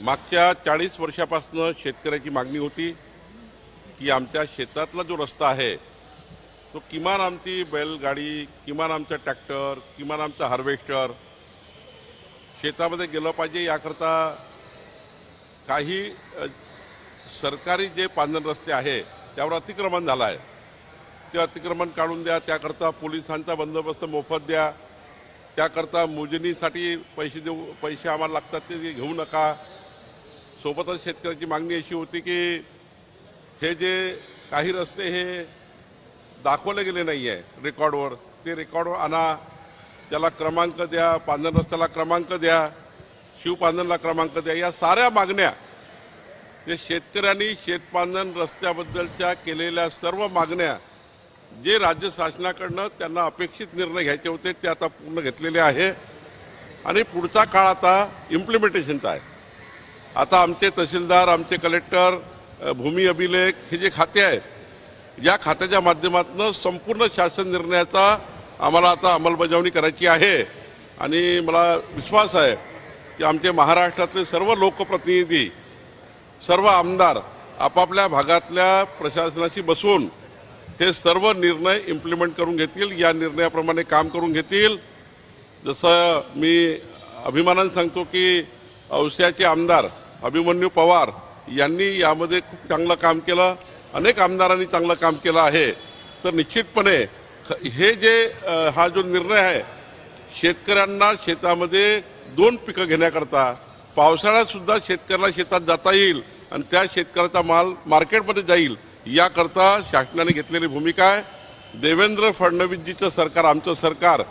मागच्या 40 वर्षापासून शेतकऱ्याची मागणी होती की आमच्या शेतातला जो रस्ता आहे तो किमान आमची बैलगाडी, किमान आमचा ट्रॅक्टर, किमान आमचा हार्वेस्टर शेतामध्ये गेलं पाहिजे। याकरता काही सरकारी जे पांधन रस्ते आहे त्यावर अतिक्रमण झालं आहे, ते अतिक्रमण काढून द्या। त्याकरता पोलिसांचा बंदोबस्त मोफत द्या। त्याकरता मोजणीसाठी पैसे आम्हाला लागतात ते घेऊ नका। सोबतच शेतकऱ्याची मागणी अशी होती की हे जे काही रस्ते हे दाखवले गेले नाही आहे रेकॉर्डवर, ते रेकॉर्डवर आणा, त्याला क्रमांक द्या, पांधन रस्त्याला क्रमांक द्या, शिवपांधनला क्रमांक द्या। या साऱ्या मागण्या जे शेतकऱ्यांनी शेतपांधन रस्त्याबद्दलच्या केलेल्या सर्व मागण्या जे राज्य शासनाकडनं त्यांना अपेक्षित निर्णय घ्यायचे होते ते आता पूर्ण घेतलेले आहे आणि पुढचा काळ आता इम्प्लिमेंटेशनचा आहे। आता आमचे तहसीलदार, आमचे कलेक्टर, भूमी अभिलेख हे जे खाते आहेत, या खात्याच्या माध्यमातून संपूर्ण शासन निर्णयाचा आम्हाला आता अंमलबजावणी करायची आहे आणि मला विश्वास आहे की आमचे महाराष्ट्रातले सर्व लोकप्रतिनिधी, सर्व आमदार आपापल्या भागातल्या प्रशासनाशी बसून हे सर्व निर्णय इम्प्लिमेंट करून घेतील, या निर्णयाप्रमाणे काम करून घेतील। जसं मी अभिमानाने सांगतो की औस्याचे आमदार अभिमन्यू पवार यांनी यामध्ये खूप चांगलं काम केलं, अनेक आमदारांनी चांगलं काम केलं आहे। तर निश्चितपणे हे जे हा जो निर्णय आहे शेतकऱ्यांना शेतामध्ये 2 पिकं घेण्याकरता पावसाळ्यात सुद्धा शेतकऱ्याला शेतात जाता येईल आणि त्या शेतकऱ्याचा माल मार्केटमध्ये जाईल, याकरता शासनाने घेतलेली भूमिका आहे। देवेंद्र फडणवीसजीचं सरकार, आमचं सरकार